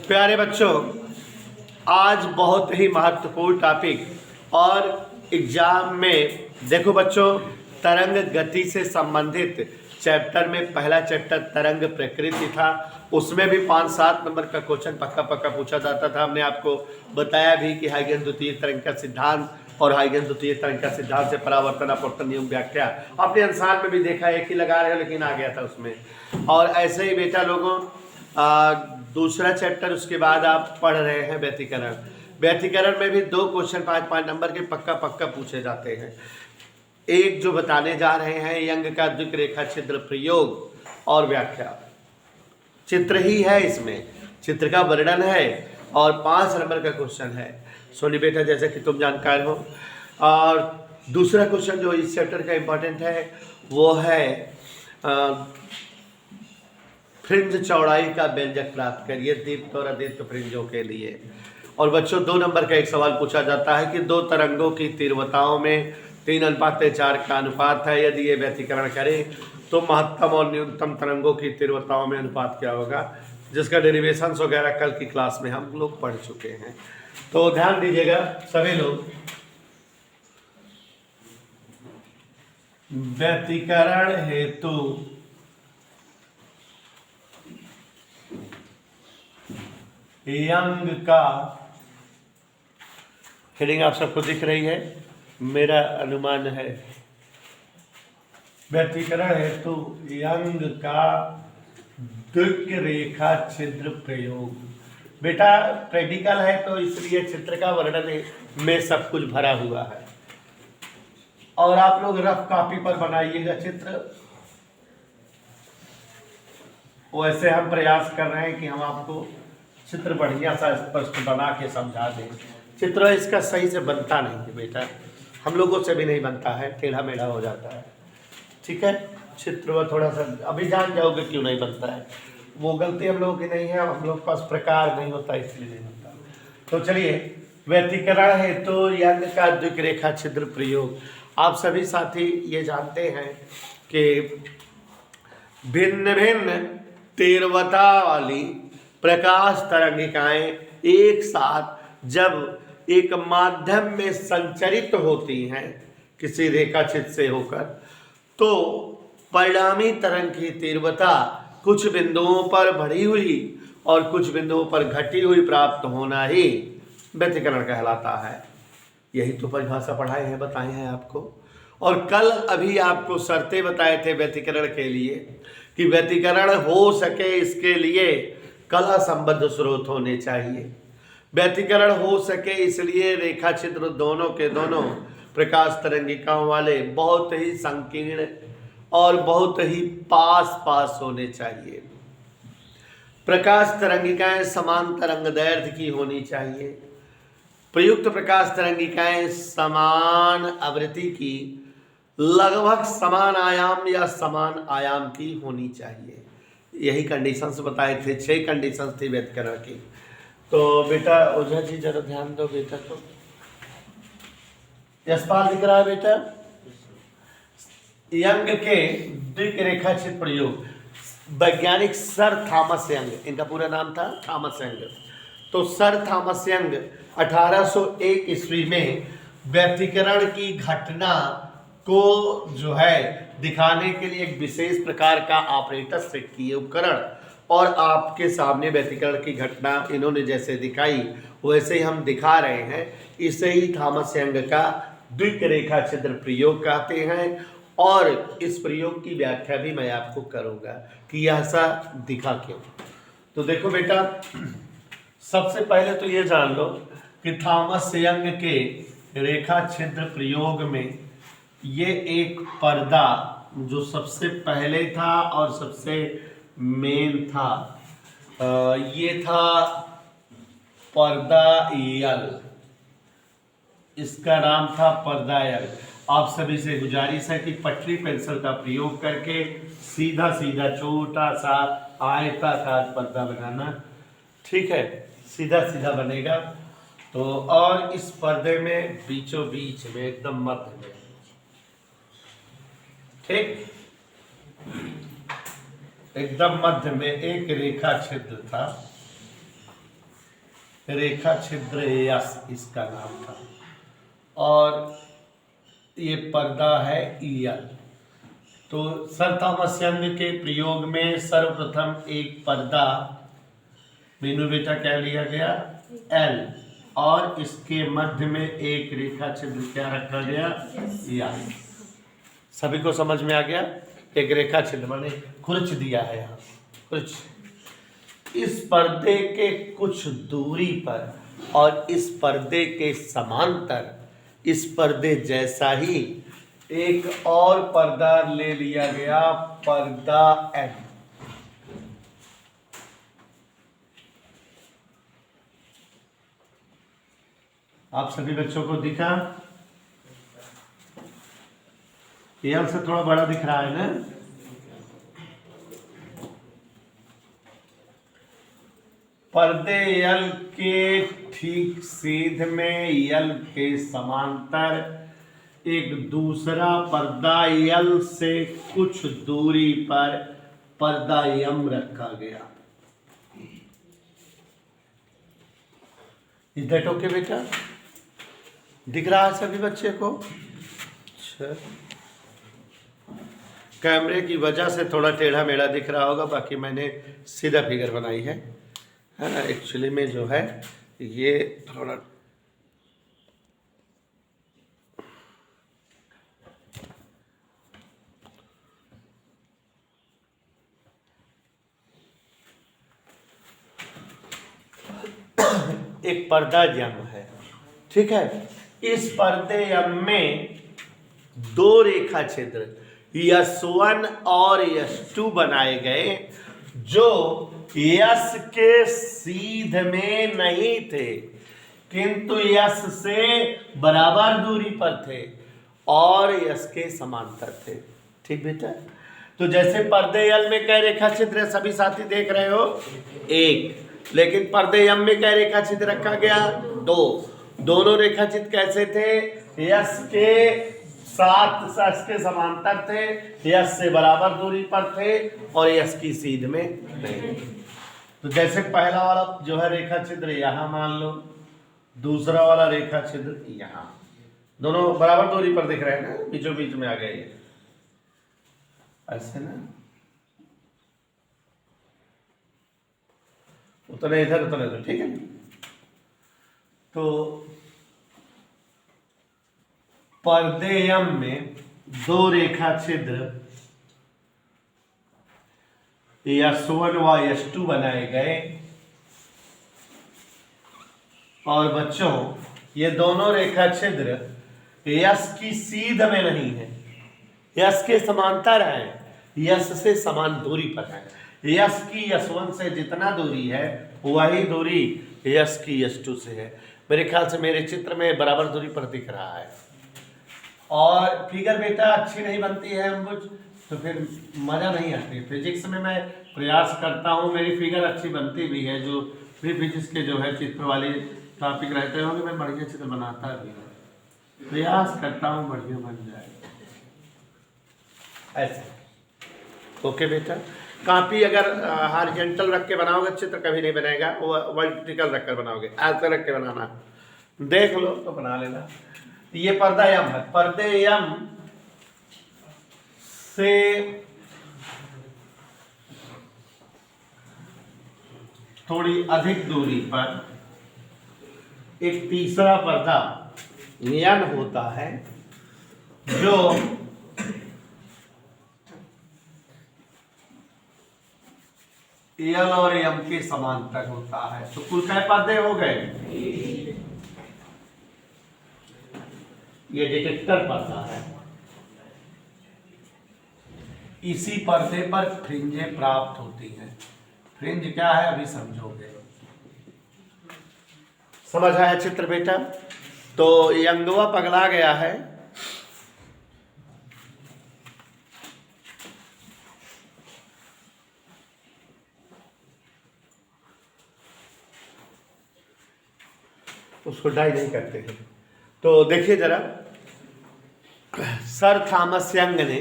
प्यारे बच्चों, आज बहुत ही महत्वपूर्ण टॉपिक और एग्जाम में देखो बच्चों, तरंग गति से संबंधित चैप्टर में पहला चैप्टर तरंग प्रकृति था। उसमें भी 5-7 नंबर का क्वेश्चन पक्का पक्का पूछा जाता था। हमने आपको बताया भी कि हाइगन द्वितीय तरंग का सिद्धांत और हाइगन द्वितीय तरंग का सिद्धांत से परावर्तन अपवर्तन नियम व्याख्या आपने अनुसार में भी देखा, एक ही लगा रहे हो लेकिन आ गया था उसमें। और ऐसे ही बेटा लोगों, दूसरा चैप्टर उसके बाद आप पढ़ रहे हैं व्यतिकरण। व्यतिकरण में भी 2 क्वेश्चन 5-5 नंबर के पक्का पक्का पूछे जाते हैं। एक जो बताने जा रहे हैं यंग का द्विक रेखा छिद्र प्रयोग और व्याख्या, चित्र ही है, इसमें चित्र का वर्णन है और 5 नंबर का क्वेश्चन है। सोनी बेटा, जैसे कि तुम जानकार हो। और दूसरा क्वेश्चन जो इस चैप्टर का इम्पोर्टेंट है वो है फ्रिंज चौड़ाई का व्यंजक प्राप्त करिए दीप्त और अदीप्त फ्रिंजों के लिए। और बच्चों 2 नंबर का एक सवाल पूछा जाता है कि 2 तरंगों की तीव्रताओं में 3:4 का अनुपात है। यदि ये व्यतिकरण करें तो महत्तम और न्यूनतम तरंगों की तीव्रताओं में अनुपात क्या होगा, जिसका डेरिवेशंस वगैरह कल की क्लास में हम लोग पढ़ चुके हैं। तो ध्यान दीजिएगा सभी लोग। व्यतिकरण हेतु यंग का हेडिंग आप सबको दिख रही है, मेरा अनुमान है। व्यतिकरण हेतु यंग का द्विक रेखा छिद्र प्रयोग। बेटा प्रैक्टिकल है तो इसलिए चित्र का वर्णन में सब कुछ भरा हुआ है और आप लोग रफ कॉपी पर बनाइएगा चित्र। वैसे हम प्रयास कर रहे हैं कि हम आपको चित्र बढ़िया सा स्पष्ट बना के समझा दें। चित्र इसका सही से बनता नहीं है बेटा, हम लोगों से भी नहीं बनता है, टेढ़ा मेढ़ा हो जाता है। ठीक है, चित्र वो थोड़ा सा अभी जान जाओगे क्यों नहीं बनता है। वो गलती हम लोगों की नहीं है, हम लोग के पास प्रकार नहीं होता इसलिए नहीं बनता। तो चलिए, व्यतिकरण हेतु यंग का द्विक रेखा छिद्र प्रयोग। आप सभी साथी ये जानते हैं कि भिन्न भिन्न तीव्रता वाली प्रकाश तरंगिकाएं एक साथ जब एक माध्यम में संचरित होती हैं किसी रेखा छिद्र से होकर, तो परिणामी तरंग की तीव्रता कुछ बिंदुओं पर बढ़ी हुई और कुछ बिंदुओं पर घटी हुई प्राप्त होना ही व्यतिकरण कहलाता है। यही तो परिभाषा पढ़ाए हैं, बताए हैं आपको। और कल अभी आपको शर्तें बताए थे व्यतिकरण के लिए कि व्यतिकरण हो सके इसके लिए कला संबद्ध स्रोत होने चाहिए। व्यतिकरण हो सके इसलिए रेखा छिद्र दोनों के दोनों प्रकाश तरंगिकाओं वाले बहुत ही संकीर्ण और बहुत ही पास पास होने चाहिए। प्रकाश तरंगिकाएं समान तरंग दैर्घ्य की होनी चाहिए। प्रयुक्त प्रकाश तरंगिकाएं समान आवृत्ति की, लगभग समान आयाम या समान आयाम की होनी चाहिए। यही कंडीशंस बताए थे, 6 कंडीशंस थी व्यतिकरण की। तो बेटा ओझा जी जरा ध्यान दो बेटा। तो यशपाल दिख रहा है बेटा। यंग के द्विक रेखा छिद्र प्रयोग, वैज्ञानिक सर थॉमस यंग, इनका पूरा नाम था थॉमस यंग। तो सर थॉमस यंग 1801 ईस्वी में व्यतिकरण की घटना को जो है दिखाने के लिए एक विशेष प्रकार का ऑपरेटर सेट किए उपकरण, और आपके सामने व्यतिकरण की घटना इन्होंने जैसे दिखाई वैसे ही हम दिखा रहे हैं। इसे ही थॉमस यंग का द्विक रेखा छिद्र प्रयोग कहते हैं। और इस प्रयोग की व्याख्या भी मैं आपको करूंगा कि यह ऐसा दिखा क्यों। तो देखो बेटा, सबसे पहले तो ये जान लो कि थॉमस यंग के रेखा छिद्र प्रयोग में ये एक पर्दा जो सबसे पहले था और सबसे मेन था, ये था पर्दा यल। इसका नाम था पर्दा यल। आप सभी से गुजारिश है कि पटरी पेंसिल का प्रयोग करके सीधा सीधा छोटा सा आयताकार पर्दा बनाना। ठीक है, सीधा सीधा बनेगा। तो और इस पर्दे में बीचों बीच में एकदम मध्य में, ठीक एकदम मध्य में एक रेखा छिद्र था रेखा छिद्र यस इसका नाम था। और ये पर्दा है यल। तो सर थॉमस यंग के प्रयोग में सर्वप्रथम एक पर्दा मीनू बेटा क्या लिया गया, एल, और इसके मध्य में एक रेखा छिद्र क्या रखा गया, यस। सभी को समझ में आ गया। एक रेखा छिद्र मैंने खुरच दिया है यहाँ, खुरच। इस पर्दे के कुछ दूरी पर और इस पर्दे के समांतर, इस पर्दे जैसा ही एक और पर्दा ले लिया गया, पर्दा एन। आप सभी बच्चों को दिखा, एल से थोड़ा बड़ा दिख रहा है ना। पर्दे यल के ठीक सीध में यल के समांतर एक दूसरा पर्दा यल से कुछ दूरी पर पर्दा यम रखा गया। इज दैट ओके बेटा? दिख रहा है सभी बच्चे को? अच्छा, कैमरे की वजह से थोड़ा टेढ़ा मेढ़ा दिख रहा होगा, बाकी मैंने सीधा फिगर बनाई है ना। एक्चुअली में जो है ये थोड़ा एक पर्दा यम है, ठीक है। इस पर्दे यम में दो रेखा छिद्र यस1 और यस2 बनाए गए, जो यस के सीध में नहीं थे, किंतु यस से बराबर दूरी पर थे और यस के समांतर थे। ठीक बेटा? तो जैसे पर्दे यल में कई रेखा छिद्र सभी साथी देख रहे हो, एक, लेकिन पर्दे यम में कई रेखा छिद्र रखा गया, दो। दोनों रेखा चित्र कैसे थे? यस के साथ यस के समांतर थे, यस से बराबर दूरी पर थे और यस की सीध में नहीं। तो जैसे पहला वाला जो है रेखा छिद्र यहां मान लो, दूसरा वाला रेखा छिद्र यहां, दोनों बराबर दूरी पर दिख रहे हैं ना, बीचों बीच में आ गए ये ऐसे ना। उतने इधर उतने तो ठीक है। तो पर्दे यम में दो रेखा छिद्र यस1 व यस2 बनाए गए, और बच्चों ये दोनों रेखा छिद्र यस की सीध में नहीं है, यस के समांतर है, यस से समान दूरी पर है। यस की यस1 से जितना दूरी है वही दूरी यस की यस2 से है। मेरे ख्याल से मेरे चित्र में बराबर दूरी पर दिख रहा है। और फिगर बेटा अच्छी नहीं बनती है अंबुज, तो फिर मजा नहीं आती। फिजिक्स में मैं प्रयास करता हूँ मेरी फिगर अच्छी बनती भी है, जो भी फिजिक्स के जो है चित्र वाले टॉपिक रहते होंगे मैं बढ़िया चित्र बनाता भी हूँ, प्रयास करता हूँ बढ़िया बन जाए ऐसे। ओके बेटा? कापी अगर हॉरिजॉन्टल रख के बनाओगे चित्र कभी नहीं बनेगा, वो वर्टिकल रख कर बनाओगे, ऐसे रख के बनाना, देख लो तो बना लेना। ये पर्दा यम है, पर्दे यम से थोड़ी अधिक दूरी पर एक तीसरा पर्दा यन होता है, जो यल और यम के समांतर होता है। तो कुल कै पर्दे हो गए? ये डिटेक्टर पर्दा है। इसी पर्दे पर फ्रिंजें प्राप्त होती हैं। फ्रिंज क्या है अभी समझोगे। समझ आया चित्र बेटा? तो यंगवा पगला गया है, उसको डाई नहीं करते हैं। तो देखिए जरा, सर थॉमस यंग ने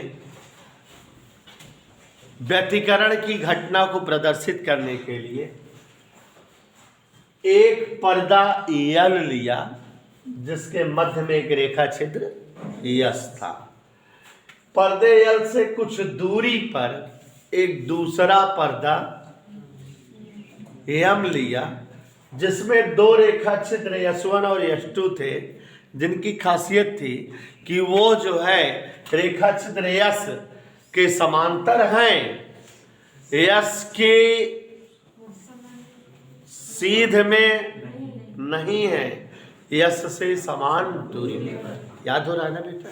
व्यतिकरण की घटना को प्रदर्शित करने के लिए एक पर्दा यल लिया जिसके मध्य में एक रेखा छिद्र यस था। पर्दे यल से कुछ दूरी पर एक दूसरा पर्दा यम लिया जिसमें दो रेखा छिद्र यस1 और यस2 थे, जिनकी खासियत थी कि वो जो है रेखा छिद्र यस के समांतर हैं, यस के सीध में नहीं है, यस से समान दूरी में। याद हो रहा है ना बेटा?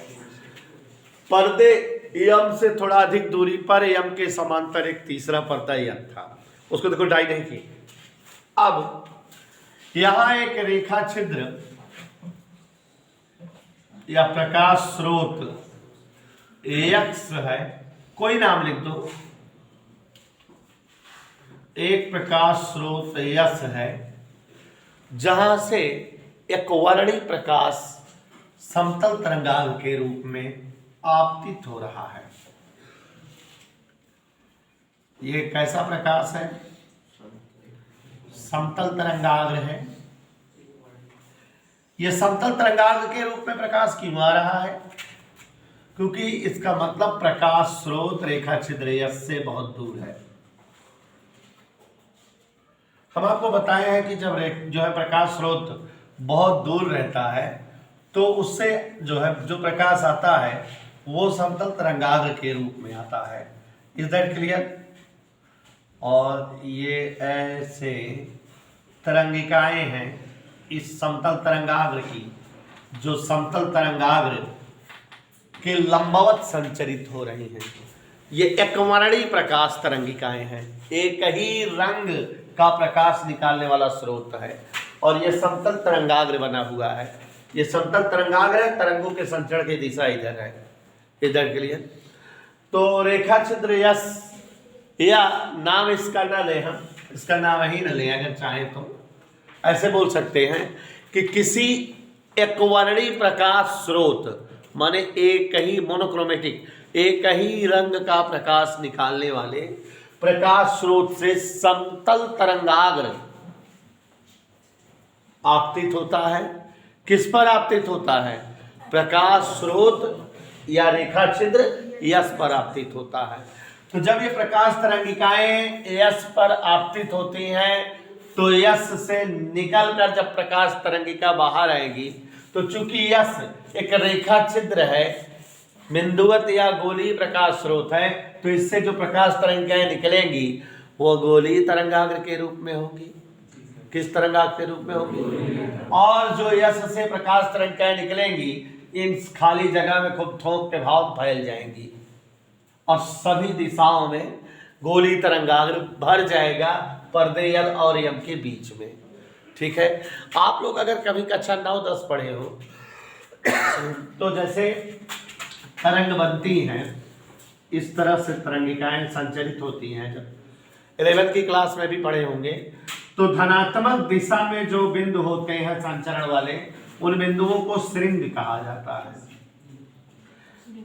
पर्दे यम से थोड़ा अधिक दूरी पर यम के समांतर एक तीसरा पर्दा यम था, उसको देखो डाई नहीं की। अब यहां एक रेखा छिद्र या प्रकाश स्रोत एक्स है, कोई नाम लिख दो। एक प्रकाश स्रोत यस है जहां से एक वर्णी प्रकाश समतल तरंगाग्र के रूप में आपतित हो रहा है। यह कैसा प्रकाश है? समतल तरंगाग्र है। यह समतल तरंगाग्र के रूप में प्रकाश क्यों आ रहा है? क्योंकि इसका मतलब प्रकाश स्रोत रेखा छिद्र यस से बहुत दूर है। हम आपको बताए हैं कि जब जो है प्रकाश स्रोत बहुत दूर रहता है तो उससे जो है जो प्रकाश आता है वो समतल तरंगाग्र के रूप में आता है। Is that clear? और ये ऐसे तरंगिकाएं हैं इस समतल तरंगाग्र की जो समतल तरंगाग्र के लंबवत संचरित हो रही हैं। ये एकवर्णी प्रकाश तरंगिकाएं हैं, एक ही रंग का प्रकाश निकालने वाला स्रोत है और यह समतल तरंगाग्र बना हुआ है। ये समतल तरंगाग्र है, तरंगों के संचरण की दिशा इधर है, इधर के लिए। तो रेखा छिद्र यस, या नाम इसका न ले, हम इसका नाम ही न ले, अगर चाहे तो ऐसे बोल सकते हैं कि किसी एकवर्णी प्रकाश स्रोत माने एक ही मोनोक्रोमेटिक, एक ही रंग का प्रकाश निकालने वाले प्रकाश स्रोत से समतल तरंगाग्र आपतित होता है। किस पर आपतित होता है? प्रकाश स्रोत या रेखा छिद्र यस पर आपतित होता है। तो जब ये प्रकाश तरंगिकाएं यस पर आपतित होती हैं तो यस से निकलकर जब प्रकाश तरंगिका बाहर आएगी तो चूंकि यस एक रेखा छिद्र है, बिंदुवत या गोलीय प्रकाश स्रोत है, तो इससे जो प्रकाश तरंगिकाएं निकलेंगी वो गोलीय तरंगाग्र के रूप में होगी। किस तरंगाग्र के रूप में होगी? और जो यस से प्रकाश तरंगिकाएं निकलेंगी इन खाली जगह में खूब थोक के भाव फैल जाएंगी और सभी दिशाओं में गोलीय तरंगाग्र भर जाएगा पर्दे यल और यम के बीच में। ठीक है? आप लोग अगर कभी कक्षा 9-10 पढ़े हो तो जैसे तरंग बनती हैं, इस तरह से तरंगिकाएं संचरित होती हैं, जब 11th की क्लास में भी पढ़े होंगे, तो धनात्मक दिशा में जो बिंदु होते हैं संचरण वाले, उन बिंदुओं को श्रृंग कहा जाता है,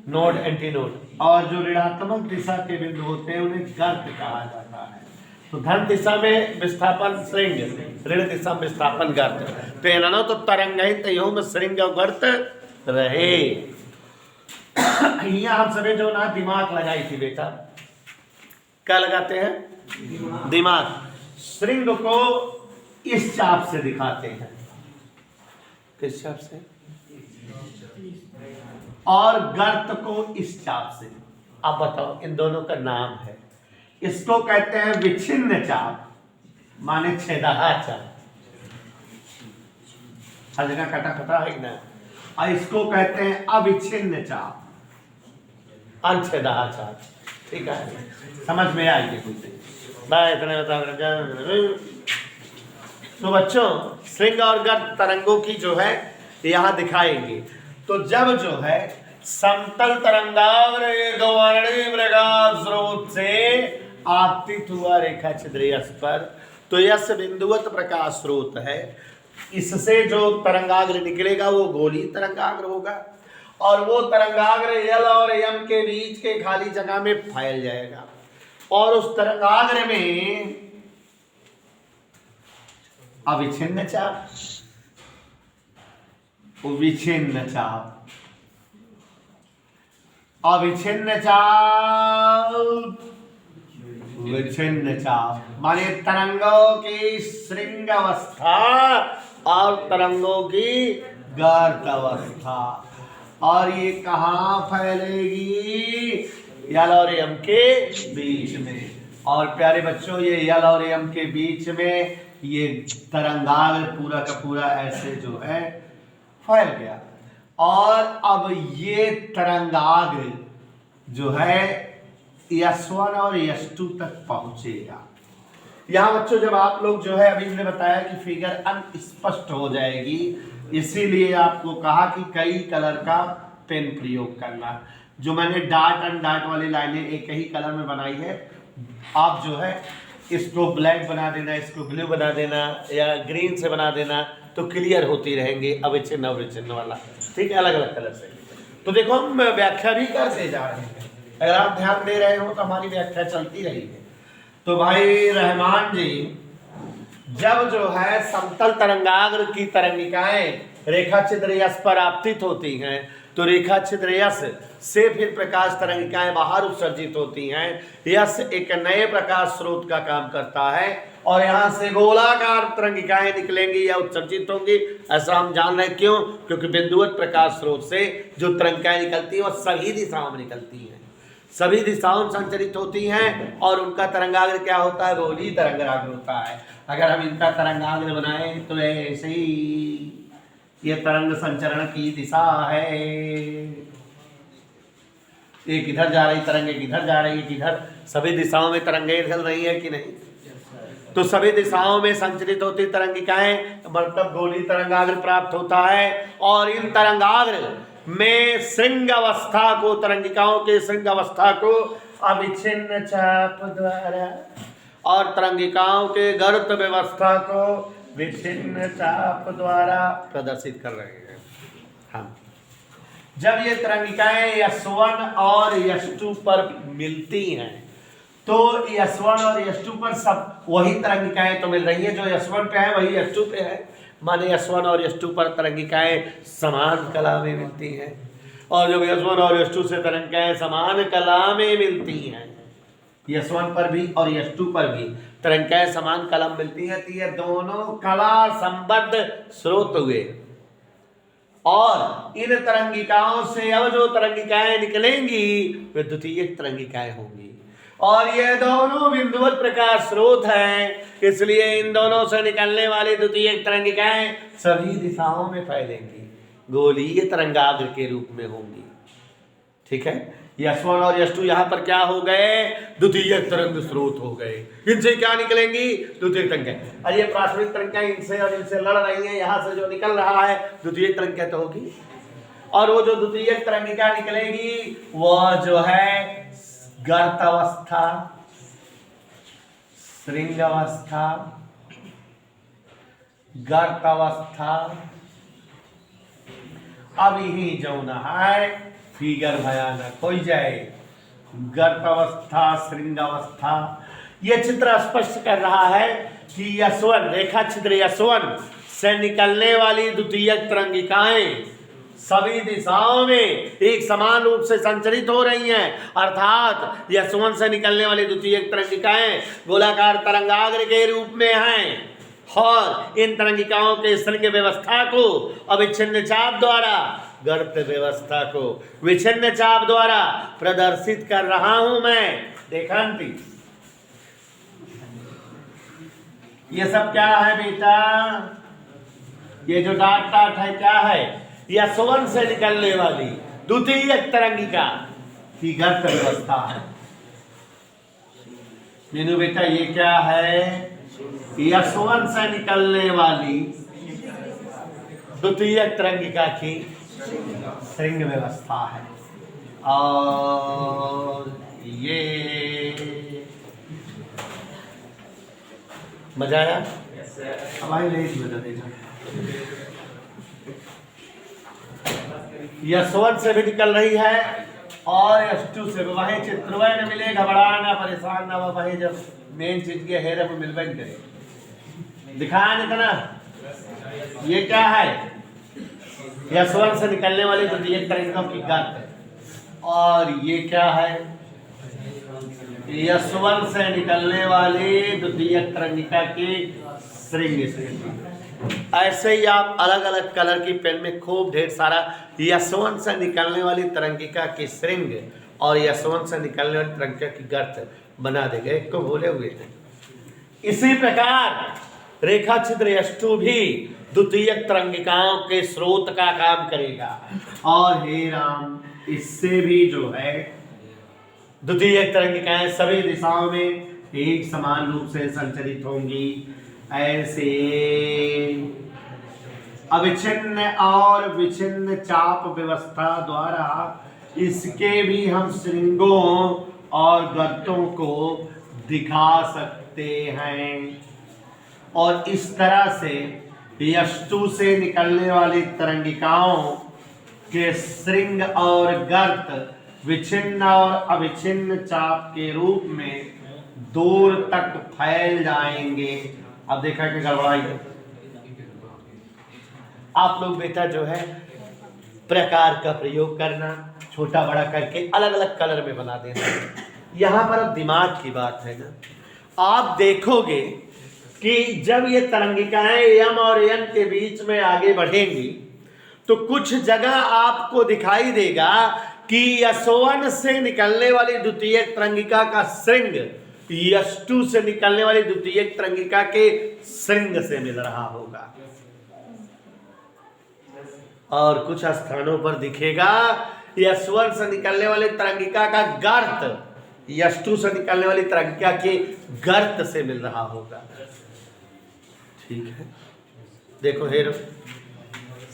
नोड एंटी नोड। और जो ऋणात्मक दिशा के बिंदु होते हैं उन्हें गर्त कहा जाता है। तो धन दिशा में विस्थापन श्रृंग, ऋण दिशा में विस्थापन गर्त। तो इन्होंने तो तरंग में श्रृंग और गर्त रहे। यहाँ हम सभी जो ना दिमाग लगाई थी बेटा, क्या लगाते हैं? दिमाग। श्रृंग को इस चाप से दिखाते हैं, किस चाप से? और गर्त को इस चाप से। अब बताओ, इन दोनों का नाम है। इसको कहते हैं विच्छिन्न चाप, माने छेदहा चाप, हर जगह कटा कटा है ना। और इसको कहते हैं अविच्छिन्न चाप, अनछेदहा चाप। ठीक है? समझ में आएगी कुछ? मैं इतने बता। तो बच्चों, श्रृंग और गर्त तरंगों की जो है यहाँ दिखाएंगे। तो जब जो है समतल तरंगाग्र एक वर्णी प्रकाश स्रोत से आपतित हुआ रेखा छिद्र यस पर, तो यस बिंदुवत प्रकाश स्रोत है, इससे जो तरंगाग्र निकलेगा वो गोलीय तरंगाग्र होगा और वो तरंगाग्र यल और यम के बीच के खाली जगह में फैल जाएगा और उस तरंगाग्र में अविच्छिन्न चाप, विच्छिन्न चाप, अविच्छिन्न चाप, विच्छिन्न चाप, माने तरंगों की श्रृंग अवस्था और तरंगों की गर्त अवस्था। और ये कहाँ फैलेगी? यल और यम के बीच में। और प्यारे बच्चों, ये यल और यम के बीच में ये तरंगाग्र पूरा का पूरा ऐसे जो है फैल गया। और अब ये तरंगाग्र जो है S1 और S2 तक पहुंचेगा। यहाँ बच्चों जब आप लोग जो है, अभी मैंने बताया कि फिगर अनस्पष्ट हो जाएगी, इसीलिए आपको कहा कि कई कलर का पेन प्रयोग करना। जो मैंने डार्ट एंड डार्ट वाली लाइनें एक ही कलर में बनाई है, आप जो है इसको ब्लैक बना देना, इसको ब्लू बना देना या ग्रीन से बना देना, तो क्लियर होती रहेंगी अविच्छिन्न अविच्छिन्न वाला। ठीक है, अलग अलग कलर से। तो देखो हम व्याख्या भी करते जा रहे हैं, अगर आप ध्यान दे रहे हो तो हमारी व्याख्या चलती रही है। तो भाई रहमान जी, जब जो है समतल तरंगाग्र की तरंगिकाएं रेखा छिद्र यस पर आपतित होती हैं, तो रेखा छिद्र यस से फिर प्रकाश तरंगिकाएं बाहर उत्सर्जित होती हैं। यस एक नए प्रकाश स्रोत का काम करता है और यहाँ से गोलाकार तरंगिकाएं निकलेंगी या उत्सर्जित होंगी। ऐसा हम जान रहे हैं, क्यों? क्योंकि बिंदुवत प्रकाश स्रोत से जो तरंगिकाएं निकलती हैं वो सभी दिशाओं में निकलती हैं, सभी दिशाओं में संचरित होती हैं और उनका तरंगाग्र क्या होता है? गोलीय तरंगाग्र होता है। अगर हम इनका तरंगाग्र बनाएं तो ऐसे ही ये तरंग संचरण की दिशा है। एक इधर जा रही तरंग, एक इधर जा रही है, इधर सभी दिशाओं में तरंगें निकल रही है कि नहीं? तो सभी दिशाओं में संचरित होती तरंगिकाएं, मतलब गोलीय तरंगाग्र प्राप्त होता है। और इन तरंगाग्र में श्रृंग अवस्था को, तरंगिकाओं के श्रृंग अवस्था को अविच्छिन्न चाप द्वारा और तरंगिकाओं के गर्त व्यवस्था को विच्छिन्न चाप द्वारा प्रदर्शित कर रहे हैं हम। जब ये तरंगिकाएं S1 और S2 पर मिलती हैं, तो S1 और S2 पर सब वही तरंगिकाएं तो मिल रही हैं, जो S1 पे है वही S2 पे है। माने S1 और S2 पर तरंगिकाएं समान कला में मिलती हैं, और जब S1 और S2 से तरंगिकाएं समान कला में मिलती हैं, S1 पर भी और S2 पर भी तरंगिकाएं समान कला में मिलती हैं, तो ये दोनों कला संबद्ध स्रोत हुए। और इन तरंगिकाओं से अब जो तरंगिकाएं निकलेंगी वे द्वितीयक तरंगिकाएं होंगी, और ये दोनों बिंदुवत प्रकाश स्रोत हैं, इसलिए इन दोनों से निकलने वाली द्वितीयक तरंगिकाएं सभी दिशाओं में फैलेंगी, गोलीय तरंगाग्र के रूप में होंगी। ठीक है, S1 और S2 यहाँ पर क्या हो गए? द्वितीयक तरंग स्रोत हो गए। इनसे क्या निकलेंगी? द्वितीयक तरंगें। और ये प्राथमिक तरंगें इनसे और इनसे लड़ रही हैं, यहाँ से जो निकल रहा है द्वितीयक तरंगें तो होगी। और वो जो द्वितीयक तरंगिका निकलेगी वह जो है गर्त अवस्था, श्रृंग अवस्था, गर्त अवस्था। अब ही जो न है फिगर भयानक हो जाए। गर्त अवस्था, श्रृंग अवस्था, यह चित्र स्पष्ट कर रहा है कि S1 रेखा छिद्र S1 से निकलने वाली द्वितीयक तरंगिकाएं सभी दिशाओं में एक समान रूप से संचरित हो रही हैं, अर्थात S1 से निकलने वाली द्वितीयक तरंगिकाएं गोलाकार तरंगाग्र के रूप में हैं, और इन तरंगिकाओं के श्रृंग व्यवस्था को अविच्छिन्न चाप द्वारा, गर्त व्यवस्था को विच्छिन्न चाप द्वारा प्रदर्शित कर रहा हूं मैं। देखांती, ये सब क्या है बेटा? ये जो डाट डाट है क्या है? S1 से निकलने वाली द्वितीयक तरंगिका की गर्त व्यवस्था है। मीनू बेटा ये क्या है? S1 से निकलने वाली द्वितीयक तरंगिका की श्रृंग व्यवस्था है। और ये मजा आया? हमारी लेट बता देगा। S1 से भी निकल रही है और S2 से भी। वही चित्रवय न मिले, घबरा ना, परेशान ना, वही जब मेन चीज के हेर मिलवा करे। दिखाया नहीं था ना, ये क्या है, यशवंत से निकलने वाली द्वितीयक तरंगिका की गर्त, और ये क्या है, यशवंत से निकलने वाली द्वितीयक तरंगिका की श्रृंग स्थिति। ऐसे ही आप अलग अलग कलर की पेन में खूब ढेर सारा यशवंत से निकलने वाली तरंगिका की श्रृंग और यशवंत से निकलने वाली तरंगिका की गर्त बना देंगे, एक को भूले हुए हैं। इसी प्रकार रेखा छिद्र यष्टु भी द्वितीयक तरंगिकाओं के स्रोत का काम करेगा, और हे राम इससे भी जो है द्वितीयक तरंगिकाएं सभी दिशाओं में एक समान रूप से संचरित होंगी। ऐसे अविच्छिन्न और विच्छिन्न चाप व्यवस्था द्वारा इसके भी हम श्रृंगों और गर्तों को दिखा सकते हैं, और इस तरह से यष्टु से निकलने वाली तरंगिकाओं के श्रृंग और गर्त विच्छिन्न और अविच्छिन्न चाप के रूप में दूर तक फैल जाएंगे। अब देखा कि गड़बड़ाई है, आप लोग बेटा जो है प्रकार का प्रयोग करना, छोटा बड़ा करके अलग अलग कलर में बना देना। यहाँ पर अब दिमाग की बात है ना, आप देखोगे कि जब ये तरंगिकाएं यम और यन के बीच में आगे बढ़ेंगी तो कुछ जगह आपको दिखाई देगा कि यशवन से निकलने वाली द्वितीयक तरंगिका का श्रृंग यष्टु से निकलने वाली द्वितीयक तरंगिका के श्रृंग से मिल रहा होगा, और कुछ स्थानों पर दिखेगा यशवन से निकलने वाली तरंगिका का गर्त यष्टु से निकलने वाली तरंगिका के गर्त से मिल रहा होगा। ठीक है, देखो हेरो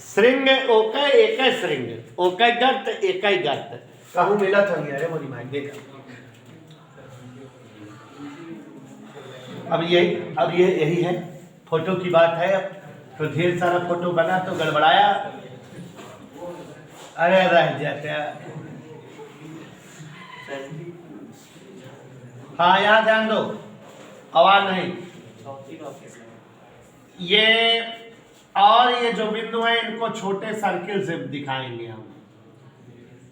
श्रृंग ओकै एक श्रृंग ओकै गर्त एक गर्त कहूं मिला था नहीं, अरे मोरी माई देखा। अब ये यही है, फोटो की बात है। अब तो ढेर सारा फोटो बना तो गड़बड़ाया, अरे रह जाता। हाँ यहाँ ध्यान दो, आवाज नहीं। ये और ये जो बिंदु है इनको छोटे सर्किल से दिखाएंगे हम,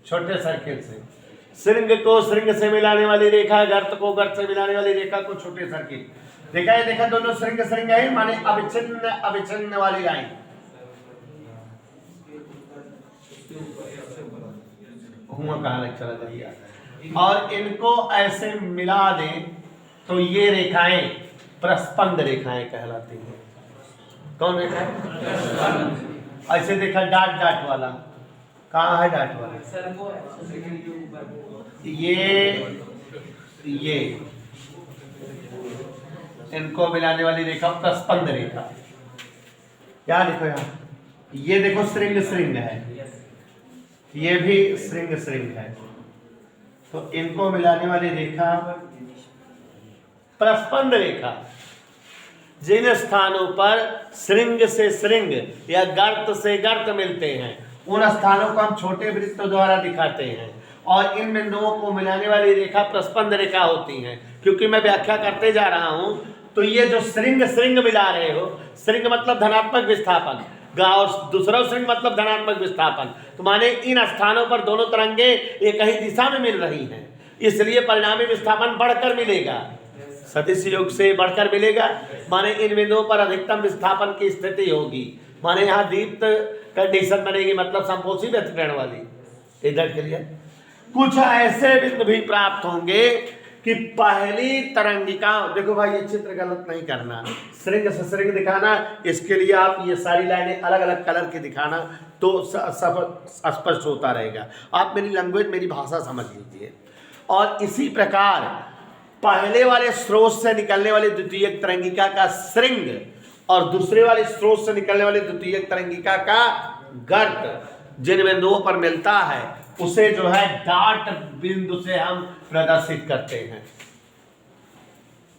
छोटे सर्किल से। श्रृंग को श्रृंग से मिलाने वाली रेखा, गर्त को गर्त से मिलाने वाली रेखा को छोटे सर्किल। देखा है, देखा दोनों श्रृंग श्रृंग है, माने अविच्छिन्न अविच्छिन्न वाली लाइन। हुआ कहाँ लग चला जाइए, और इनको ऐसे मिला दें तो ये रेखाएं प्रस्पंद रेखाएं कहलाती हैं। कौन रेखा है? ऐसे देखा डाट डाट वाला, कहाँ है डाट वाला? ये इनको मिलाने वाली रेखा प्रस्पंद रेखा। क्या लिखो यहाँ? ये देखो श्रृंग श्रृंग है, ये भी श्रृंग श्रृंग है, तो इनको मिलाने वाली रेखा प्रस्पंद रेखा। जिन स्थानों पर श्रृंग से श्रृंग या गर्त से गर्त मिलते हैं उन स्थानों को हम छोटे वृत्तों द्वारा दिखाते हैं, और इन बिंदुओं को मिलाने वाली रेखा प्रस्पंद रेखा होती है। क्योंकि मैं व्याख्या करते जा रहा हूं तो ये जो श्रृंग श्रृंग मिला रहे हो, श्रृंग मतलब धनात्मक विस्थापन, और दूसरा श्रृंग मतलब धनात्मक विस्थापन, तो माने इन स्थानों पर दोनों तरंगे एक ही दिशा में मिल रही हैं, इसलिए परिणामी विस्थापन बढ़कर मिलेगा, सदिश योग से बढ़कर मिलेगा। माने इन बिंदुओं पर अधिकतम विस्थापन की स्थिति होगी, माने यहाँ दीप्त कंडीशन बनेगी, मतलब संपोषी व्यतिकरण वाली। इधर के लिए कुछ ऐसे बिंदु भी प्राप्त होंगे कि पहली तरंगिका, देखो भाई ये चित्र गलत नहीं करना, श्रृंग से श्रृंग दिखाना, इसके लिए आप ये सारी लाइनें अलग अलग कलर की दिखाना तो सब स्पष्ट होता रहेगा। आप मेरी लैंग्वेज मेरी भाषा समझ लीजिए। और इसी प्रकार पहले वाले स्रोत से निकलने वाली द्वितीयक तरंगिका का श्रृंग और दूसरे वाले स्रोत से निकलने वाली द्वितीयक तरंगिका का गर्त जिन बिंदुओं पर मिलता है उसे जो है डाट बिंदु से हम प्रदर्शित करते हैं।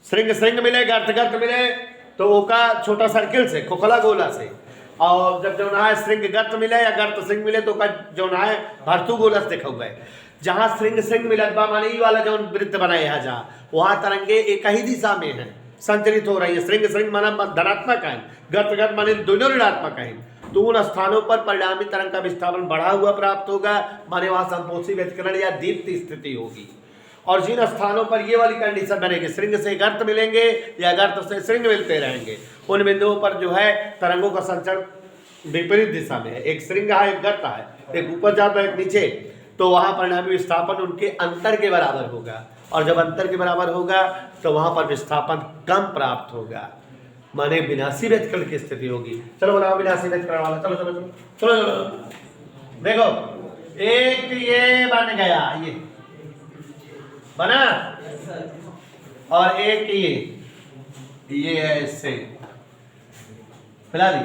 श्रृंग श्रृंग मिले, गर्त गर्त मिले तो वो का छोटा सर्किल से, खोखला गोला से, और जब जो है श्रृंग गर्त मिले या गर्त श्रृंग मिले तो का जो है भर्तु गोला से देखा हुआ है। जहां श्रृंग श्रृंग मिलत बा माने ई वाला जो वृत्त बनाए है, जहां वहां तरंगे एक ही दिशा में है, संचरित हो रही है। श्रृंग श्रृंग माना धनात्मक है, गर्त गर्त माने दोनों ऋणात्मक है। तो उन स्थानों पर परिणामी तरंग का विस्थापन बढ़ा हुआ प्राप्त होगा, माने वहां संपोषी व्यतिकरण या दीप्ति स्थिति होगी। और जिन स्थानों पर ये वाली कंडीशन बनेगी, श्रृंग से गर्त मिलेंगे या गर्त से श्रृंग मिलते रहेंगे, उन बिंदुओं पर जो है तरंगों का संचरण विपरीत दिशा में है। एक श्रृंग है, एक गर्त है, एक ऊपर जाता है, एक नीचे, तो वहां परिणामी विस्थापन उनके अंतर के बराबर होगा। और जब अंतर के बराबर होगा तो वहां पर विस्थापन कम प्राप्त होगा, माने विनाशी व्यतिकरण की स्थिति होगी। चलो बनाओ विनाशी व्यतिकरण वाला, चलो चलो चलो चलो चलो। देखो एक ये बन गया, ये बना, और एक ये ऐसे मिला दी।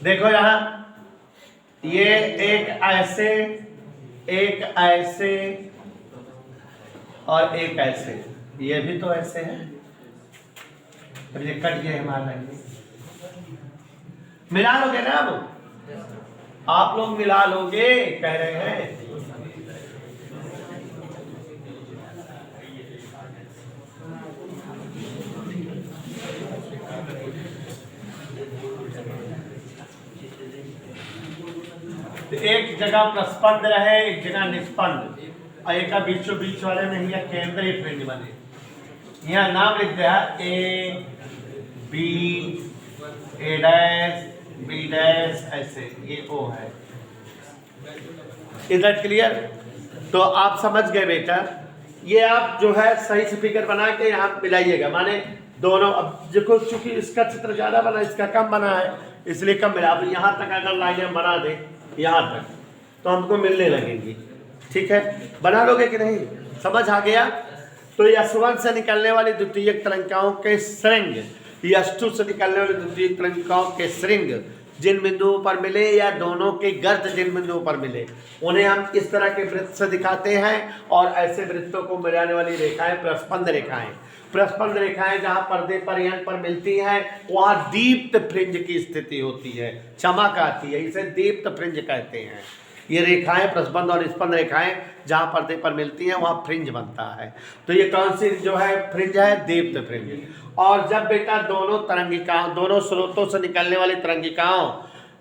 देखो यहां ये एक ऐसे, एक ऐसे और एक ऐसे, ये भी तो ऐसे है, अब ये कट गए हमारे। मिला लोगे ना, अब आप लोग मिला लोगे, कह रहे हैं। एक जगह प्रस्पंद रहे, एक जगह निष्पंद, और एक बीचों बीच वाले में ही केंद्रीय फ्रिंज बने। यहाँ नाम लिख दिया A B, A dash, B dash, ऐसे, ये ओ है। इधर क्लियर? तो आप समझ गए बेटा। ये आप जो है सही से फिगर बना के यहाँ मिलाइएगा, माने दोनों। अब देखो चूंकि इसका चित्र ज्यादा बना, इसका कम बना है, इसलिए कम मिला। अब यहाँ तक अगर लाइनें बना दे, यहाँ तक, तो हमको मिलने लगेंगी। ठीक है, बना लोगे कि नहीं? समझ आ गया? तो S1 से निकलने वाली द्वितीयक तरंगिकाओं के श्रृंग, S2 से निकलने वाली द्वितीयक तरंगिकाओं के श्रृंग जिन बिंदुओं पर मिले या दोनों के गर्त जिन बिंदुओं पर मिले, उन्हें हम इस तरह के वृत्त से दिखाते हैं। और ऐसे वृत्तों को मिलाने वाली रेखाएं प्रस्पंद रेखाएं। प्रस्पंद रेखाएं जहां पर्दे पर यंग पर मिलती हैं, वहां दीप्त फ्रिंज की स्थिति होती है, चमक आती है, इसे दीप्त फ्रिंज कहते हैं। ये रेखाएं प्रस्पंद और स्पंद रेखाएं जहां पर्दे पर मिलती हैं वहां फ्रिंज बनता है। तो ये कौन सी जो है फ्रिंज है? दीप्त फ्रिंज। और जब बेटा दोनों तरंगिकाओं, दोनों स्रोतों से निकलने वाली तरंगिकाओं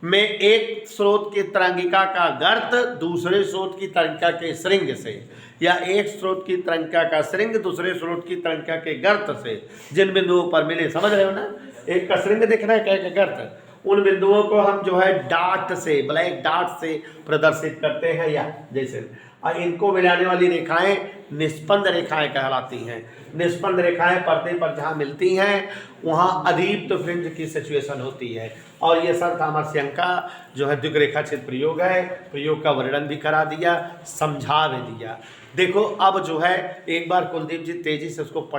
में एक स्रोत की तरंगिका का गर्त दूसरे स्रोत की तरंगिका के श्रृंग से, या एक स्रोत की तरंगिका का श्रृंग दूसरे स्रोत की तरंगिका के गर्त से जिन बिंदुओं पर मिले, समझ रहे हो ना? एक का श्रृंग दिख रहा है, क्या का गर्त, उन बिंदुओं को हम जो है डाट से, ब्लैक डाट से प्रदर्शित करते हैं, या जैसे। और इनको मिलाने वाली रेखाएं निष्पंद रेखाएं कहलाती हैं। निष्पंद रेखाएं पर्दे पर जहां मिलती हैं वहां अदीप्त फ्रिंज की सिचुएशन होती है। और ये सर तामरसिंह का जो है द्विरेखाचित प्रयोग है, प्रयोग का वर्णन भी करा दिया, समझा भी दिया। देखो अब जो है एक बार कुलदीप जी तेजी से उसको पढ़